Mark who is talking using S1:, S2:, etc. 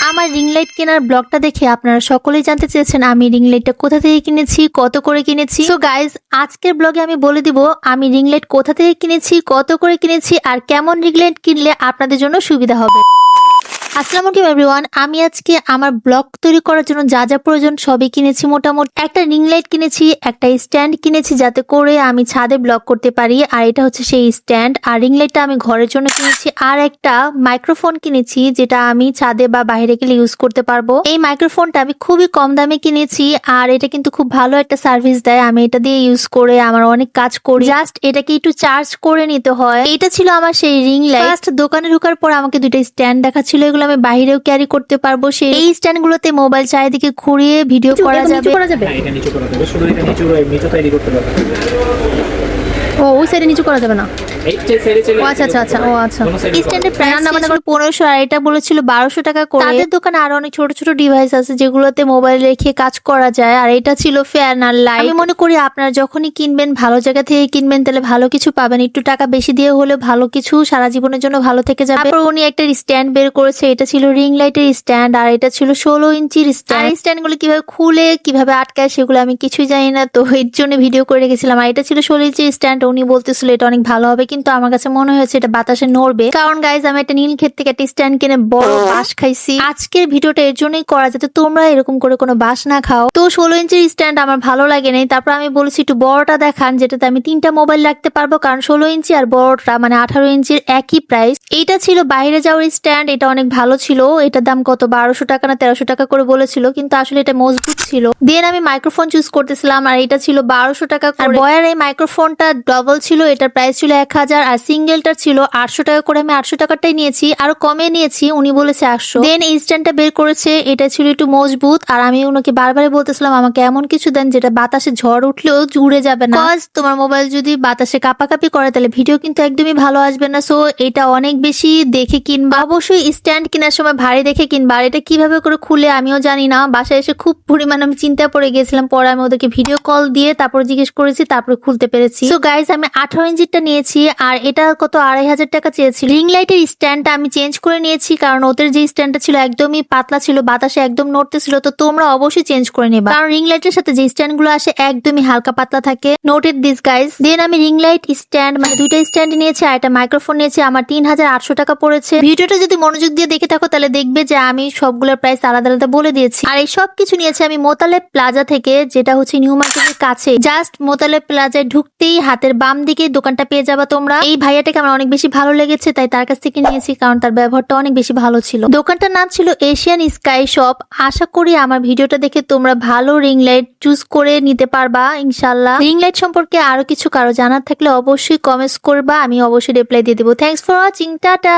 S1: আমার ring light কেনার ব্লগটা দেখে আপনারা সকলেই জানতে চেয়েছেন আমি রিং লাইটটা কোথা থেকে কিনেছি, কত করে কিনেছি। সো গাইজ, আজকের ব্লগে আমি বলে দিব আমি রিং লাইট কোথা থেকে কিনেছি, কত করে কিনেছি আর কেমন রিং লাইট কিনলে আপনাদের জন্য সুবিধা হবে। আসসালামু আলাইকুম এভরিওয়ান, আমি আজকে আমার ব্লগ তৈরি করার জন্য যা যা প্রয়োজন সবই কিনেছি। মোটামুটি একটা রিং লাইট কিনেছি, একটা স্ট্যান্ড কিনেছি যাতে করে আমি ছাদে ব্লগ করতে পারি, আর এটা হচ্ছে সেই স্ট্যান্ড। আর রিং লাইটটা আমি ঘরের জন্য কিনেছি। আর একটা মাইক্রোফোন কিনেছি যেটা আমি ছাদে বা বাইরে গেলে ইউজ করতে পারবো। এই মাইক্রোফোনটা আমি খুবই কম দামে কিনেছি আর এটা কিন্তু খুব ভালো একটা সার্ভিস দেয়। আমি এটা দিয়ে ইউজ করে আমার অনেক কাজ করি, জাস্ট এটাকে একটু চার্জ করে নিতে হয়। এটা ছিল আমার সেই রিং লাইট। ফার্স্ট দোকানে ঢোকার পর আমাকে দুইটা স্ট্যান্ড দেখাচ্ছিল, এগুলো আমি বাইরেও ক্যারি করতে পারবো। এই স্ট্যান্ড গুলোতে মোবাইল চারিদিকে ঘুরিয়ে ভিডিও করা যাবে।
S2: এটা নিচু করা যাবে, শুধু এটা নিচু তৈরি করতে পারবে।
S1: ও ওই সাইডে নিচু করা যাবে না। আচ্ছা আচ্ছা আচ্ছা, ও আচ্ছা। স্ট্যান্ডের প্রাইস ছিল 1500 আর এটা বলেছিল 1200 টাকা করে। তাদের দোকানে আরো অনেক ছোট ছোট ডিভাইস আছে যেগুলোতে মোবাইল রেখে কাজ করা যায়, আর এটা ছিল ফ্যান আর লাইট। আমি মনে করি আপনারা যখনই কিনবেন ভালো জায়গা থেকে কিনবেন, তাহলে ভালো কিছু পাবেন। একটু টাকা বেশি দিয়ে হলে ভালো কিছু সারা জীবনের জন্য ভালো থেকে যাবে। তারপর উনি একটা স্ট্যান্ড বের করেছে, এটা ছিল রিং লাইটের স্ট্যান্ড আর এটা ছিল 16 ইঞ্চির স্ট্যান্ড। আর স্ট্যান্ড গুলো কিভাবে খুলে কিভাবে আটকায় সেগুলো আমি কিছুই জানি না, তো এর জন্য ভিডিও করে রেখেছিলাম। আর এটা ছিল 16 ইঞ্চির স্ট্যান্ড। উনি বলতেছিল এটা অনেক ভালো হবে, কিন্তু আমার কাছে মনে হয়েছে এটা বাতাসে নড়বে। কারণ গাইজ, আমি একটা নীল ক্ষেত থেকে একটা স্ট্যান্ড কিনে বড় বাঁশ খাইছি। আজকের ভিডিওটা এর জন্যই করা, যাতে তোমরা এরকম করে কোনো বাঁশ না খাও। তো 16 ইঞ্চির স্ট্যান্ড আমার ভালো লাগে নাই। তারপর আমি বলেছি একটু বড়টা দেখান, যেটাতে আমি 3টা মোবাইল রাখতে পারবো। কারণ 16 ইঞ্চি আর বড়টা মানে 18 ইঞ্চির একই প্রাইস। এইটা ছিল বাইরে যাওয়ার স্ট্যান্ড, এটা অনেক ভালো ছিল। এটার দাম কত 1200 টাকা না 1300 টাকা করে বলেছিল, কিন্তু আসলে এটা মজবুত ছিল। দেন আমি মাইক্রোফোন চুজ করতেছিলাম আর এটা ছিল 1200 টাকা করে। বয়ার এই মাইক্রোফোনটা ডবল ছিল, এটার প্রাইস ছিল 1000 আর সিঙ্গেলটা ছিল 800 টাকা করে। আমি 800 টাকাটাই নিয়েছি, আরো কমে নিয়েছি, উনি বলেছে 800। দেন এই স্ট্যান্ডটা বের করেছে, এটা ছিল একটু মজবুত আর আমি ওনাকে বারবারই বলতেছিলাম আমাকে এমন কিছু দেন যেটা বাতাসে ঝড় উঠলেও উড়ে যাবে না। তোমার মোবাইল যদি বাতাসে কাঁপাকাঁপি করে তাহলে ভিডিও কিন্তু একদমই ভালো আসবে না। সো এটা অনেক বেশি দেখে কিনবা, অবশ্যই স্ট্যান্ড কেনার সময় ভারী দেখে কিনবা। আর এটা কিভাবে করে খুলে আমিও জানি না, বাসায় এসে খুব পরিমাণ আমি চিন্তা পড়ে গেছিলাম। পরে আমি ওদেরকে ভিডিও কল দিয়ে তারপর জিজ্ঞেস করেছি, তারপরে খুলতে পেরেছি। সো গাইজ, আমি 18 ইঞ্চিটা নিয়েছি আর এটা কত 2500 টাকা চেয়েছিল। রিং লাইটের স্ট্যান্ডটা আমি চেঞ্জ করে নিয়েছি, কারণ ওদের যে স্ট্যান্ডটা ছিল একদমই পাতলা ছিল, বাতাসে একদম নড়তেছিল। তো তোমরা অবশ্যই চেঞ্জ করে নেবা, কারণ রিং লাইটের সাথে যে স্ট্যান্ড গুলো আসে একদমই হালকা পাতলা থাকে। Noted this guys. দেন আমি রিং লাইট স্ট্যান্ড মানে দুইটা স্ট্যান্ড নিয়েছি আর একটা মাইক্রোফোন নিয়েছি। আমার 3800 টাকা পড়েছে। ভিডিওটা যদি মনোযোগ দিয়ে দেখে থাকো তাহলে দেখবে যে আমি সবগুলোর প্রাইস আলাদা আলাদা বলে দিয়েছি। আর এই সব কিছু নিয়েছি আমি মোতালেব প্লাজা থেকে, যেটা হচ্ছে নিউ মার্কেটের কাছে। জাস্ট মোতালেব প্লাজায় ঢুকতেই হাতের বাম দিকে দোকানটা পেয়ে যাবা তোমরা। এই ভাইয়াটাকে আমার অনেক বেশি ভালো লেগেছে, তাই তার কাছ থেকে নিয়েছি, কারণ তার ব্যবহারটা অনেক বেশি ভালো ছিল। দোকানটার নাম ছিল এশিয়ান স্কাই শপ। আশা করি আমার ভিডিওটা দেখে তোমরা ভালো রিং লাইট চুজ করে নিতে পারবা ইনশাল্লাহ। রিং লাইট সম্পর্কে আরো কিছু কারো জানার থাকলে অবশ্যই কমেন্টস করবা, আমি অবশ্যই রিপ্লাই দিয়ে দেবো। Thanks for watching, tata.